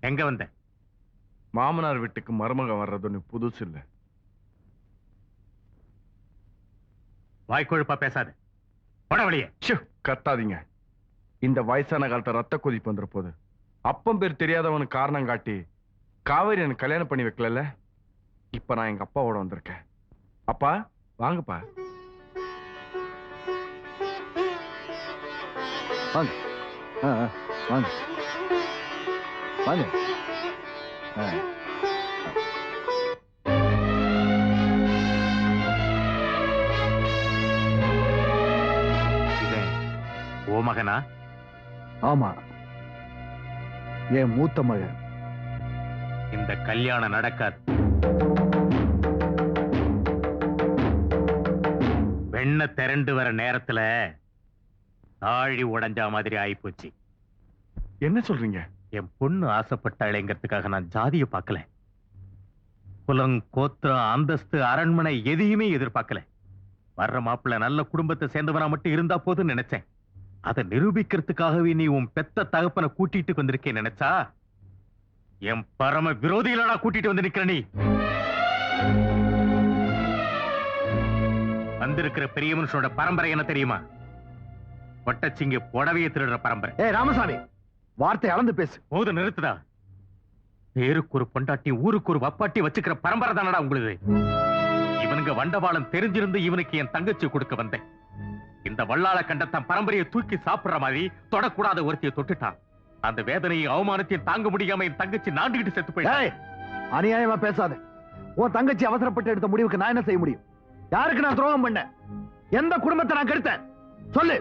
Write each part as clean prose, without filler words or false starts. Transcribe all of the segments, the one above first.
எங்க வந்த? மாமனார் வீட்டுக்கு மருமகன் வர்றது புதுசு இல்ல. வாய்க்கொழுப்பா பேசாது. படவழியே கத்தாதீங்க. இந்த வயசான காலத்துல ரத்த கொதிப்பு வந்துற போது அப்பம் பேர் தெரியாதவனுக்கு காரணம் காட்டி காவேரி எனக்கு கல்யாணம் பண்ணி வைக்கல. இப்ப நான் எங்க அப்பாவோட வந்திருக்கேன். அப்பா வாங்கப்பா. வாங்க வாங்க வாங்க. ஓ மகனா? ஆமா, என் மூத்த மகன். இந்த கல்யாணம் நடக்காது. வெண்ண திரண்டு வர நேரத்துல தாழி உடைஞ்சா மாதிரி ஆயிப்போச்சு. என்ன சொல்றீங்க? என் பொண்ணு ஆசைப்பட்டாளேங்கிறதுக்காக நான் ஜாதிய பார்க்கல, குலம், கோத்திரம், அந்தஸ்து, அரண்மனை எதையுமே எதிர்பார்க்கல. வர்ற மாப்பிள்ள நல்ல குடும்பத்தை சேர்ந்தவனா மட்டும் இருந்தா போதும் நினைச்சேன். அதை நிரூபிக்கிறதுக்காகவே நீ உன் பெத்த தகப்பனை கூட்டிட்டு வந்திருக்கேன் நினைச்சா என் பரம விரோதிகளா கூட்டிட்டு வந்து நிக்கிற. நீ வந்திருக்கிற பெரிய மனுஷனோட பரம்பரை என்ன தெரியுமா? ஒட்டச்சிங்க புடவையை திருடுற பரம்பரை. ஏ ராமசாமி, வார்த்தை அளந்து பேசு. போது நிறுத்துதா. பேருக்கு ஒரு பொண்டாட்டி ஊருக்கு ஒரு வப்பாட்டி வச்சுக்கிற பரம்பரை தானடா உங்களுக்கு. இவனுங்க வண்டவாளம் தெரிஞ்சிருந்து இவனுக்கு என் தங்கச்சி கொடுக்க வந்தேன். இந்த வள்ளாள கண்ட தன் பரம்பரையை தூக்கி சாப்பிடுற மாதிரி தொடக்கூடாத ஒருத்தியை தொட்டுட்டான். அந்த வேதனையை அவமானத்தையும் தாங்க முடியாம என் தங்கச்சி நாண்டுகிட்டு செத்து போயிட்டான். அநியாயமா பேசாத. உன் தங்கச்சி அவசரப்பட்டு எடுத்த முடிவுக்கு நான் என்ன செய்ய முடியும்? யாருக்கு நான் துரோகம் பண்ண? எந்த குடும்பத்தை நான் கெடுத்தேன் சொல்லு.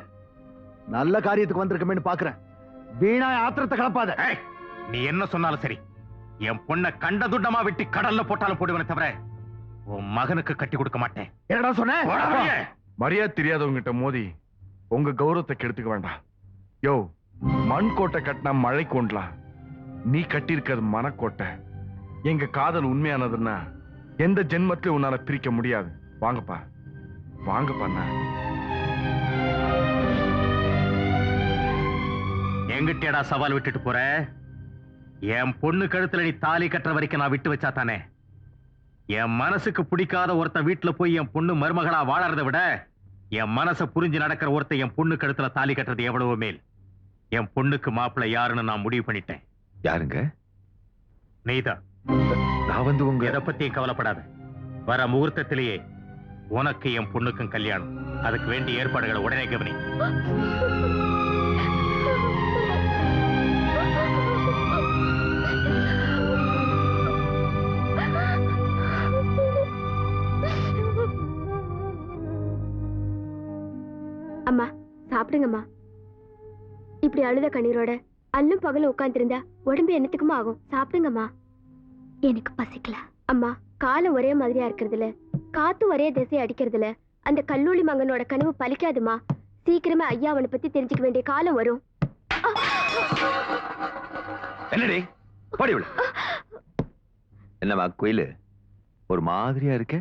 நல்ல காரியத்துக்கு வந்திருக்கமேன்னு பாக்குறேன். வீணா ஆத்திரத்தை கலப்பாத. நீ என்ன சொன்னாலும் சரி, என் பொண்ணை கண்ட துண்டமா விட்டு கடல்ல போட்டாலும் போடுவேன் தவிர உன் மகனுக்கு கட்டி கொடுக்க மாட்டேன். என்னடா சொன்ன? மரியாதை தெரியாதவங்கிட்ட மோதி உங்க கௌரவத்தை கெடுத்துக்க வேண்டாம். யோ, மண் கோட்டை கட்டினா மழை கொண்டலாம். நீ கட்டியிருக்கிறது மனக்கோட்டை. எங்க காதல் உண்மையானதுன்னா எந்த ஜென்மத்திலும் உன்னால பிரிக்க முடியாது. வாங்கப்பா வாங்கப்பா. எங்கிட்டடா சவால் விட்டுட்டு போற? என் பொண்ணு கழுத்துல நீ தாலி கட்டுற வரைக்கும் நான் விட்டு வச்சா தானே? என் மனசுக்கு பிடிக்காத ஒருத்த வீட்டுல போய் என் பொண்ணு மருமகளா வாழறதை விட என் மனசை புரிஞ்சு நடக்கிற ஒருத்த என் பொண்ணு கழுத்துல தாலி கட்டுறது எவ்வளவோ மேல். என் பொண்ணுக்கு மாப்பிள்ளை யாருன்னு நான் முடிவு பண்ணிட்டேன். யாருங்க? நீதான். நான் வந்து உங்க எதை பத்தியும் கவலைப்படாத. வர முகூர்த்தத்திலேயே உனக்கு என் பொண்ணுக்கும் கல்யாணம். அதுக்கு வேண்டிய ஏற்பாடுகளை உடனே கவனி. அம்மா சாப்பிடுங்கம்மா. இப்படி அழுத கண்ணீரோட அல்லும் பகலும் உட்கார்ந்திருந்தா உடம்பு என்னத்துக்குமா ஆகும்? சாப்பிடுங்கம்மா. எனக்கு பசிக்கல அம்மா. காலம் ஒரே மாதிரியா இருக்கிறதுல, காத்து ஒரே திசை அடிக்கிறதுல அந்த கல்லூலி மங்கனோட கனவு பலிக்காதுமா. சீக்கிரமே ஐயா அவனை பத்தி தெரிஞ்சுக்க வேண்டிய காலம் வரும். என்னடி பாடி விடு. என்னவா குயிலு ஒரு மாதிரியா இருக்க?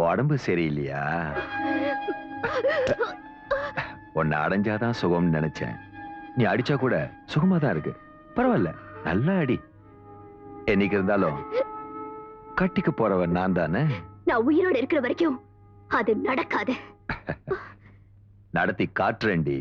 உடம்பு சரியில்லையா? உன்னை அடைஞ்சாதான் சுகம்னு நினைச்சேன். நீ அடிச்சா கூட சுகமா தான் இருக்கு. பரவாயில்ல, நல்லா அடி. என்னைக்கு இருந்தாலும் கட்டிக்கு போறவன் நான் தானே. நான் உயிரோடு இருக்கிற வரைக்கும் அது நடக்காது. நடத்தி காட்டுறேன்டி.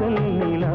நிலா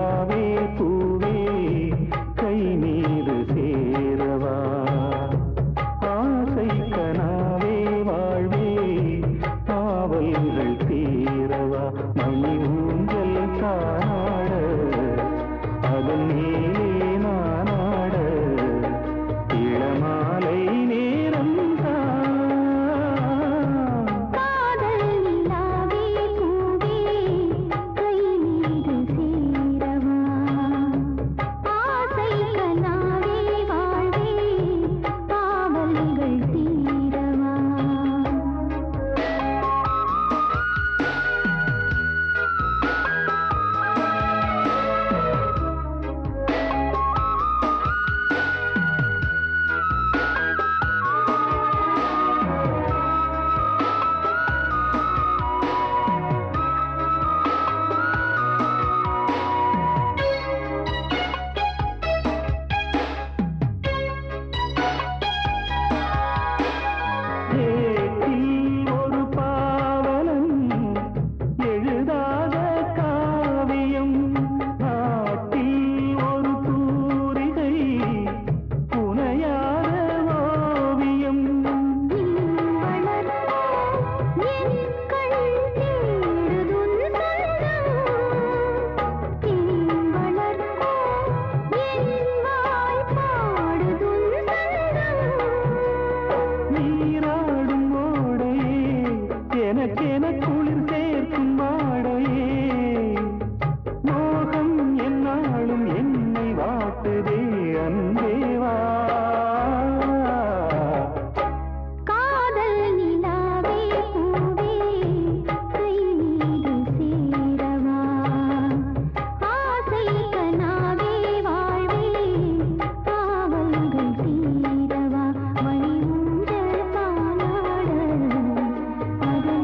நீராடும் ஓடையே எனக்கென குளிர் சேர்க்கும் மாடையே மோகம் என்னாலும் என்னை வாட்டுதே அன்பேவா காதல் நிலாவே பூவே கை மீது சேரவா ஆசை கனாவே வாழ்வே காவல்கள் தீரவா மணி ஊஞ்சல் தானாட அதன்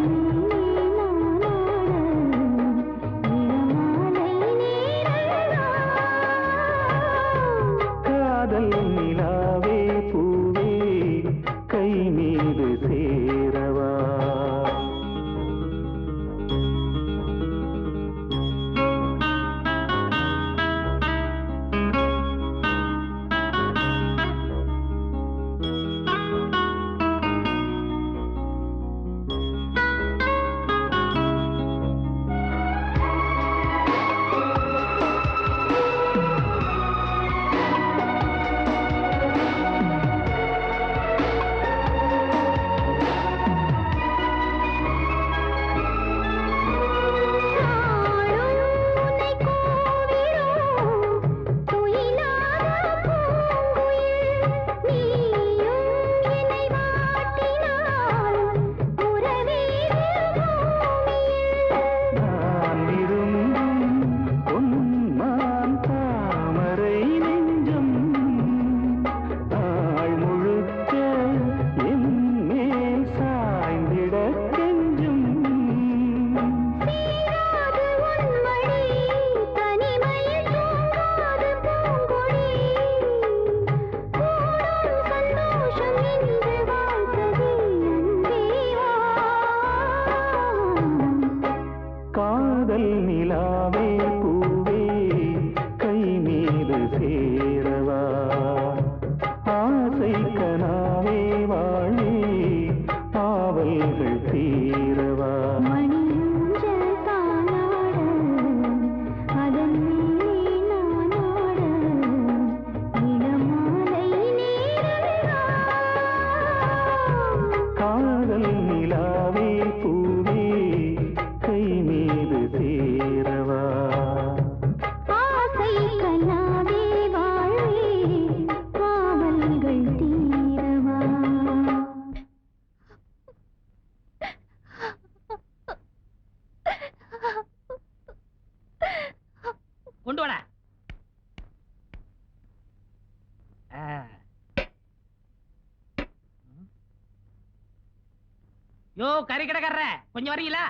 காதல் நிலாவே பூவே கை மீது சேரவா நான் விரும்பும் பொன்மான் தாமரை நெஞ்சம் நாள் முழுக்க என் மேல் சாய்ந்திட கெஞ்சும் காதல் நிலாவே பூவே கை மீது சேரவா ஆசை கனாவே வாழே ஆவல்கள் தீரவா காதல் நிலாவே பூவே கை மீது சேரவா ஆசை கனாவே வாழ்வே காவல்கள் தீரவா கொண்டு வாடா. யோ கறி கடைக்காரர கொஞ்சம் வரீங்களா?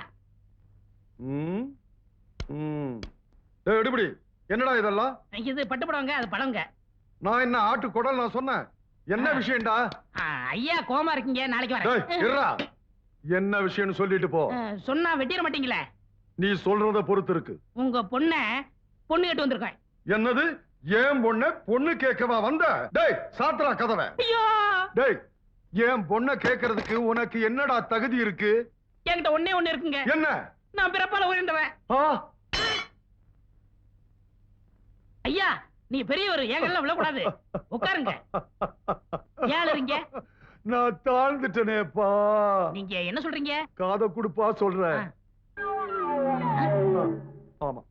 எடுபடி என்னடா இதெல்லாம்? இது பட்டுப்படவங்க, அது பழங்க. நான் என்ன ஆட்டு குடல் நான் சொன்னேன். என்ன விஷயம்டா? ஐயா கோமா இருக்கீங்க, நாளைக்கு டேய், வரேன். இருடா. என்ன விஷயம்னு சொல்லிட்டு போ. சொன்னா வெட்டிட மாட்டீங்களே? நீ சொல்றத பொறுத்து இருக்கு. உங்க பொண்ணு கேட்டு வந்திருக்கேன். என்னது? ஏன் பொண்ணு கேட்கவா வந்த? டேய் சாத்ரா கதவை. ஐயோ, டேய் ஏன் பொண்ண கேட்கறதுக்கு உனக்கு என்னடா தகுதி இருக்கு? என்கிட்ட ஒண்ணே இருக்குங்க. என்ன? நான் பிறப்பால உயர்ந்தவன். ஐயா நீ பெரியவர், எங்கெல்லாம் விழக்கூடாது. உட்காருங்க. ஏன் இருங்க? நான் தாழ்ந்துட்டேனேப்பா. நீங்க என்ன சொல்றீங்க? காத குடுப்பா சொல்றேன். ஆமா.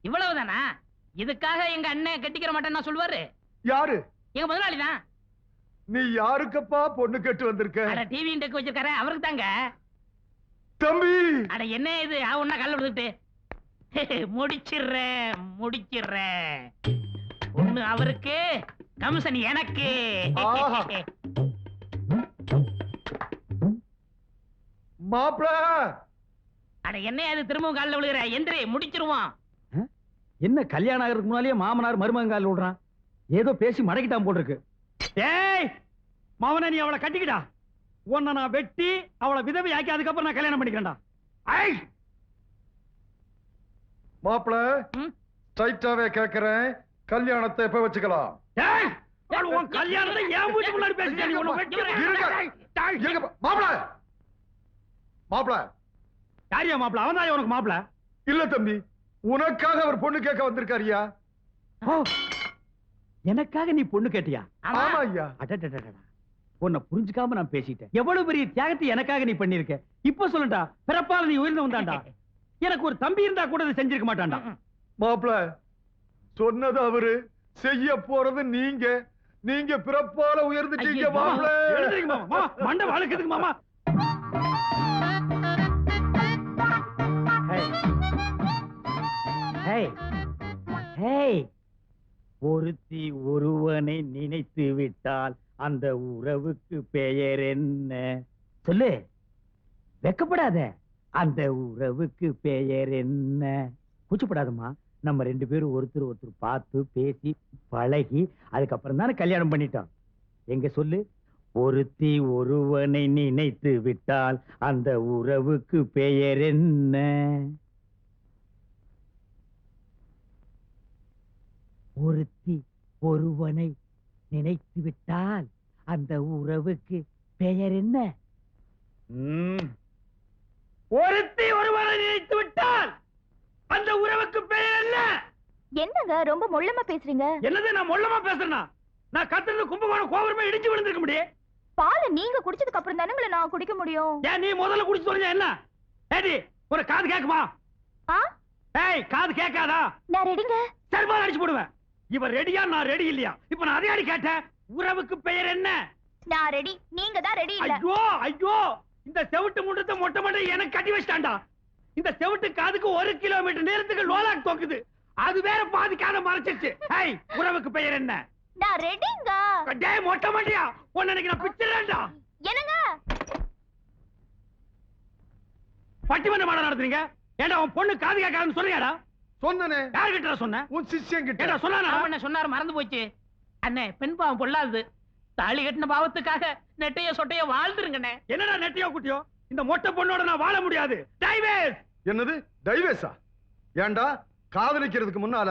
இவ்வளவுதானா? இதுக்காக எங்க அண்ணன் கட்டிக்கிற மாட்டேன்னு நான் சொல்லுவாரு. யாரு? எங்க முதலாளி தான். நீ யாருக்கப்பா பொண்ணு கேட்டு வந்திருக்க? அட டிவி டெக் வச்சிருக்காரு, அவருக்கு தாங்க. தம்பி அட என்ன இது ஒன்னா கல்ல விடுத்துட்டு முடிச்சிடுறேன். ஒண்ணு அவருக்கு, கமிஷன் எனக்கு. மாப்பிள அட என்ன அது திரும்பவும் காலில் விழுகிற? எந்திரி, முடிச்சிருவான். என்ன கல்யாணம் ஆகிறதுக்கு முன்னாலேயே மாமனார் மருமகன் காலில் விடுறான். ஏதோ பேசி மடக்கிட்டான் போல் இருக்கு. ஏய் மவனை நீ அவளை கட்டிக்கிட்டா, உன்னை நான் வெட்டி அவளை விதவை ஆக்கி அதுக்கப்புறம் நான் கல்யாணம் பண்ணிக்கிறேன்டா. மாப்பிள ஸ்ட்ரைட்டாவே கேக்குறேன், கல்யாணத்தை எப்ப வச்சுக்கலாம்? உன் கல்யாணத்தை ஏன் மூச்சு முன்னாடி பேசுறேன்? மாப்பிள மாப்பிள யாரியா மாப்பிள? அவன் தான் உனக்கு மாப்பிள? இல்ல தம்பி, உனக்காக அவர் பொண்ணு கேட்க வந்திருக்காருயா. எனக்காக நீ பொண்ணு கேட்டியா? ஆமா ஐயா. உன்னை புரிஞ்சுக்காம நான் பேசிட்டேன். எவ்வளவு பெரிய தியாகத்தை எனக்காக நீ பண்ணிருக்க. இப்ப சொல்லுடா, பிறப்பால நீ உயர்ந்து வந்தாண்டா. எனக்கு ஒரு தம்பி இருந்தா கூட இதை செஞ்சிருக்க மாட்டான்டா. மாப்பிள சொன்னது அவரு, செய்ய போறது நீங்க. நீங்க பிறப்பால உயர்ந்துட்டீங்க ஐயே, மாமா, மாப்பிள. எழுந்திருங்க மாமா. மாமா, மண்டை வழுக்குதுங்க மாமா. ஹேய். ஹேய். ஒருத்தி ஒருவனை நினைத்து விட்டால் அந்த உறவுக்கு பெயர் என்ன? சொல்லு, வெக்கப்படாத. அந்த உறவுக்கு பெயர் என்ன? கூச்சப்படாதம்மா. நம்ம 2 பேரும் ஒருத்தர் ஒருத்தர் பார்த்து பேசி பழகி அதுக்கப்புறம் தானே கல்யாணம் பண்ணிட்டோம். எங்க சொல்லு, ஒருத்தி ஒருவனை நினைத்து விட்டால் அந்த உறவுக்கு பெயர் என்ன? ஒருத்தி ஒருவனை நினைத்து விட்டால் அந்த உறவுக்கு பெயர் என்ன? ஒருத்தி ஒருவனை நினைத்து விட்டால் அந்த உறவுக்கு பெயர் என்ன? என்னங்க ரொம்ப மொள்ளமா பேசுறீங்க? என்னது நான் மொள்ளமா பேசுறேனா? நான் கத்துறது கும்பகோணம் கோபுரமே இடிச்சு விழுந்திருக்க முடியும். பாலை நீங்க குடிச்சதுக்கு அப்புறம் தானே நான் குடிக்க முடியும். ஏன் நீ முதல்ல குடிச்சு சொல்லுங்க என்ன? ஏடி ஒரு காது கேக்குமா? ஆ? ஏய் காது கேட்காதா? நான் ரெடிங்க. சர்பால் அடிச்சு போடுவேன். இவன் ரெடியா நான் ரெடி இல்லையா? இப்ப நான் அதே அடி கேட்டேன். உறவுக்கு பெயர் என்ன? நான் ரெடி, நீங்க தான் ரெடி இல்ல. ஐயோ ஐயோ, இந்த செவிட்டு முண்டத்தை மொட்டை மொட்டை எனக்கு கட்டி வச்சிட்டான்டா. இந்த செவிட்டு காதுக்கு 1 கிலோமீட்டர் நேரத்துக்கு லோலாக் தோக்குது. அது வேற பாதி காதை மறைச்சிருச்சு. ஏய் உறவுக்கு பெயர் என்ன? நான் ரெடிங்க. டேய் மொட்டை மொட்டையா, உன்னை இன்னைக்கு நான் பிச்சிரேன்டா. என்னங்க பட்டிமன்ற மாட நடத்துறீங்க? ஏண்டா உன் பொண்ணு காது கேட்காதுன்னு சொல்றியாடா? சொன்னனே. யார்கிட்ட சொன்ன? உன் சிஷ்யன் கிட்ட. ஏண்டா சொன்னானா? என்ன சொன்னாரு மறந்து போச்சு. அண்ணே பெண் பாவம் பொல்லாது. தாலி கட்டின பாவத்துக்காக நெட்டைய சொட்டைய வாழ்ந்துருங்கண்ணே. என்னடா நெட்டியோ குட்டியோ, இந்த மொட்டை பொண்ணோட நான் வாழ முடியாது. டைவேஸ். என்னது டைவேஸா? ஏண்டா காதலிக்கிறதுக்கு முன்னால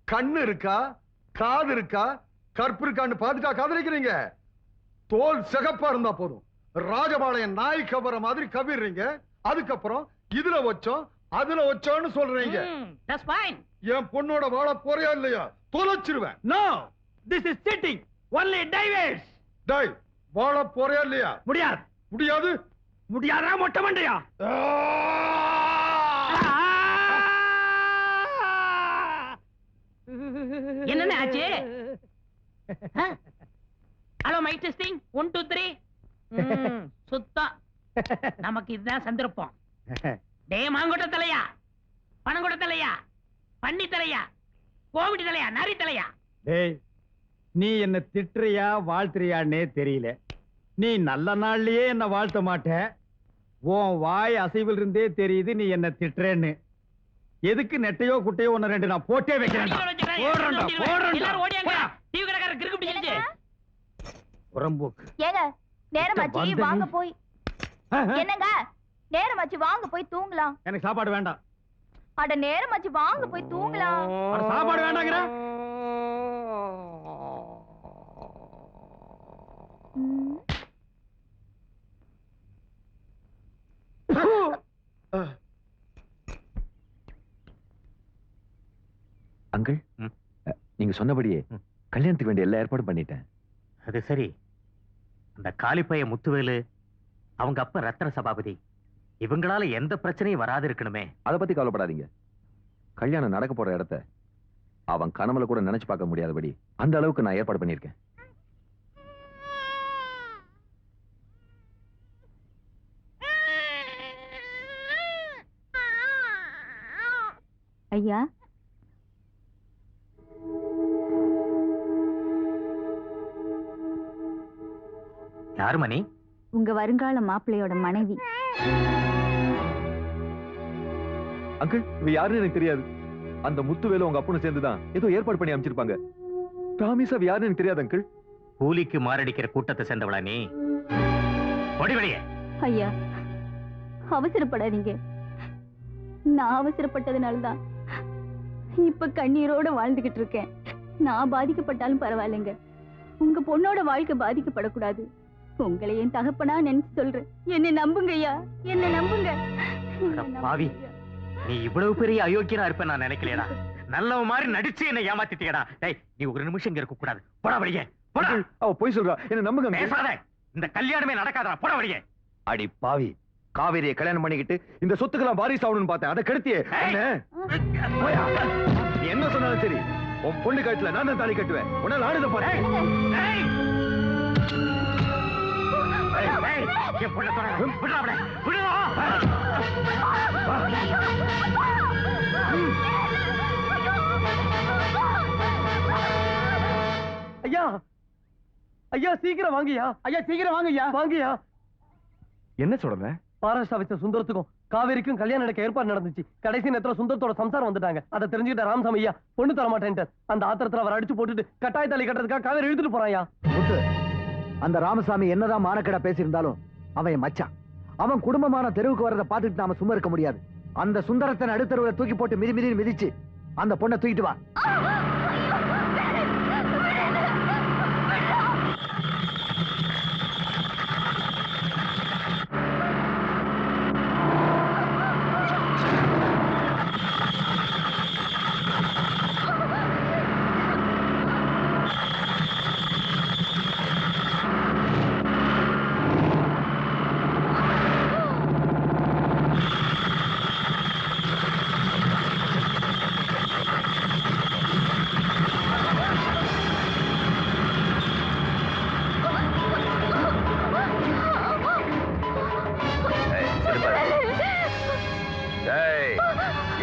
கண்ணு இருக்கா, காது இருக்கா, கற்பு இருக்கான்னு பார்த்துட்டா காதலிக்கிறீங்க? தோல் சிகப்பா இருந்தா போதும், ராஜபாளையம் நாய் கவர மாதிரி கவிடுறீங்க. அதுக்கப்புறம் இதுல வச்சோம் அதுல வச்சோன்னு சொல்றீங்க. That's fine. என் பொண்ணோட வாழ போறியா இல்லையா? தொலைச்சிருவேன். No, this is cheating. Only divorce. டேய் வாழ போறியா இல்லையா? முடியாது. முடியாது. முடியாதா மொட்டை மண்டையா? என்னண்ணே ஆச்சு? Hello mic testing 1 2 3. சுத்தம். நமக்கு இதுதான் சந்தர்ப்பம். டே மாங்கொட்ட தலையா, பணங்கொட்ட தலையா, பன்னி தலையா, கோவிடி தலையா, நரி தலையா? டேய் நீ என்ன திட்டுறியா வாழ்த்துறியான்னே தெரியல. நீ நல்ல நாள்லயே என்ன வாழ்த்த மாட்ட. உன் வாய் அசைவில் இருந்தே தெரியுது நீ என்ன திட்டுறேன்னு. எதுக்கு நெட்டையோ குட்டையோ ஒன்னு 2 நான் போட்டே வைக்கிறேன். எல்லாரும் ஓடியாங்க. டிவி கடைக்காரர் கிறுக்கு பிடிச்சிருச்சு. புறம்போக்கு. ஏங்க நேரமாச்சு வந்த வாங்க நீ- போய். என்னங்க நேரமாச்சு வாங்க போய் தூங்கலாம். எனக்கு சாப்பாடு வேண்டாம். அட நேரமாச்சு வாங்க போய் தூங்கலாம். அட சாப்பாடு வேண்டாங்கற. ம். அங்கிள் ம். நீங்க சொன்னபடியே ம். கல்யாணத்துக்கு வேண்டிய எல்லா ஏற்பாடும் பண்ணிட்டேன். அது சரி, அந்த காலிப்பைய முத்துவேலு, அவங்க அப்பா ரத்ன சபாபதி, இவங்களால எந்த பிரச்சனையும் வராது இருக்கணுமே. அதை பத்தி கவலைப்படாதீங்க. கல்யாணம் நடக்க போற இடத்த அவன் கனவுல கூட நினைச்சு பார்க்க முடியாதபடி அந்த அளவுக்கு நான் ஏற்பாடு பண்ணியிருக்கேன். ஐயா யாரு மணி? உங்க வருங்கால மாப்பிள்ளையோட மனைவி. அங்கிள் இவ யாருன்னு எனக்கு தெரியாது. அந்த முத்துவேலு உங்க அப்பனும் சேர்ந்துதான் ஏதோ ஏற்பாடு பண்ணி அமைச்சிருப்பாங்க. ப்ராமிஸா அவ யாருன்னு எனக்கு தெரியாது அங்கிள். கூலிக்கு மாரடிக்கிற கூட்டத்தை சேர்ந்தவளா நீ? ஒடிவழியே. ஐயா அவசரப்படாதீங்க. நான் அவசரப்பட்டதுனாலதான் இப்ப கண்ணீரோட வாழ்ந்துகிட்டு இருக்கேன். நான் பாதிக்கப்பட்டாலும் பரவாயில்லைங்க. உங்க பொண்ணோட வாழ்க்கை பாதிக்கப்படக்கூடாது. உங்களை என் தகப்பனா நினைச்சு சொல்றேன். என்ன நம்புங்க ஐயா, என்ன நம்புங்க. அட பாவி, நீ இவ்வளவு பெரிய அயோக்கியனா இருப்ப நான் நினைக்கலையடா. நல்லவ மாதிரி நடிச்சு என்ன ஏமாத்திட்டியடா. டேய் நீ ஒரு நிமிஷம் இங்க இருக்க கூடாது. போடா வெளியே போடா. அவ போய் சொல்றா, என்ன நம்புங்க uncle. பேசாத. இந்த கல்யாணமே நடக்காதா, போட வழியே. அடி பாவி, காவேரியை கல்யாணம் பண்ணிக்கிட்டு இந்த சொத்துக்கெல்லாம் வாரிசு ஆகணும்னு பார்த்தேன், அதை கெடுத்தியே. போயா. நீ என்ன சொன்னாலும் சரி, உன் பொண்ணு கட்டல நான் தான் தாலி கட்டுவேன். உன்னால ஆடுத பாரு. என் பொண்ணை தொடர விடுறா, விடுறா. ஐயா ஐயா சீக்கிரம் வாங்கய்யா. ஐயா சீக்கிரம் வாங்கய்யா. வாங்கய்யா. என்ன சொல்றேன்? பாராஷ்டிரா வச்ச சுந்தரத்துக்கும் காவேரிக்கும் கல்யாணம் நடக்க ஏற்பாடு நடந்துச்சு. கடைசி நேரத்துல சுந்தரத்தோட சம்சாரம் வந்துட்டாங்க. அதை தெரிஞ்சுக்கிட்ட ராமசாமி ஐயா பொண்ணு தர மாட்டேன்ட்டார். அந்த ஆத்திரத்துல அவர் அடிச்சு போட்டுட்டு கட்டாய தாலி கட்டுறதுக்காக காவேரி இழுத்துட்டு போறாயா. அந்த ராமசாமி என்னதான் மானக்கடா பேசியிருந்தாலும் அவன் என் மச்சான். அவன் குடும்பமான தெருவுக்கு வரதை பார்த்துட்டு நாம சும்மா இருக்க முடியாது. அந்த சுந்தரத்தை நடுத்தருவுல தூக்கி போட்டு மிதி மிதிச்சு அந்த பொண்ணை தூக்கிட்டு வா.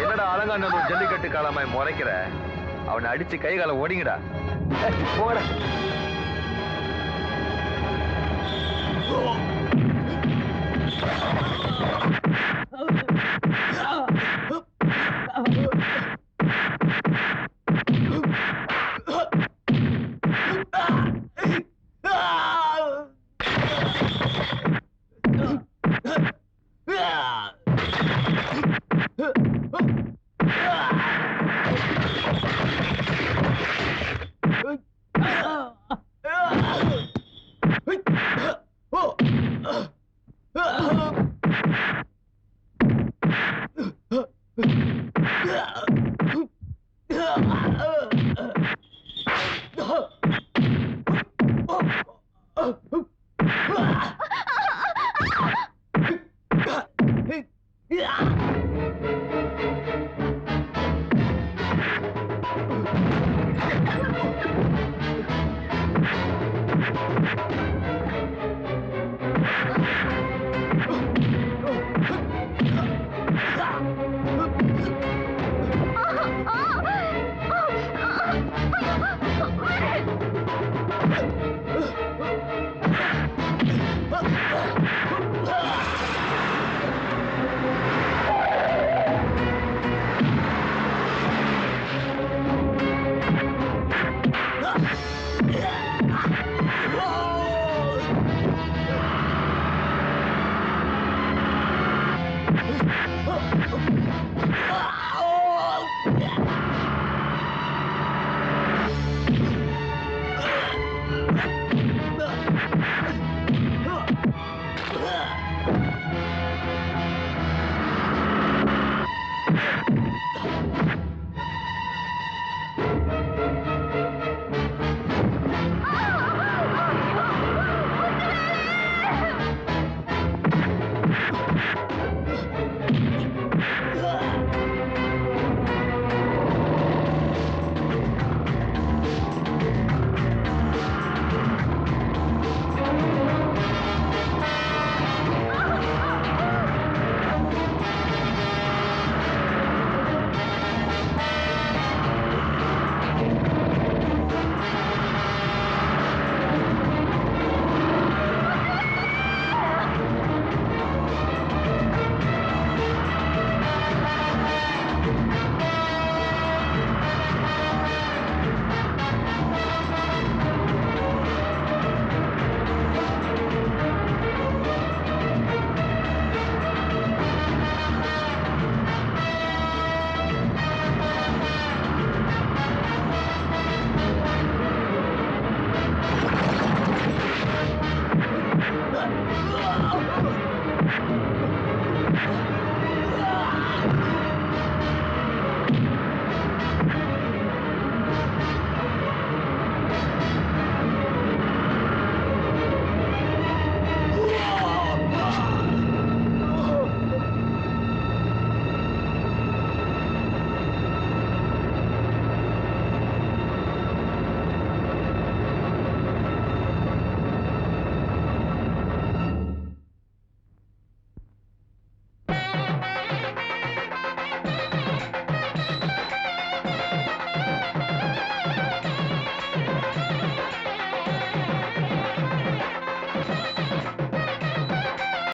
என்னடா அலங்காநல்லூர் ஜல்லிக்கட்டு காலமாய் முறைக்கிற? அவனை அடிச்சு கை கால ஓடிங்கடா. போடா. Oh!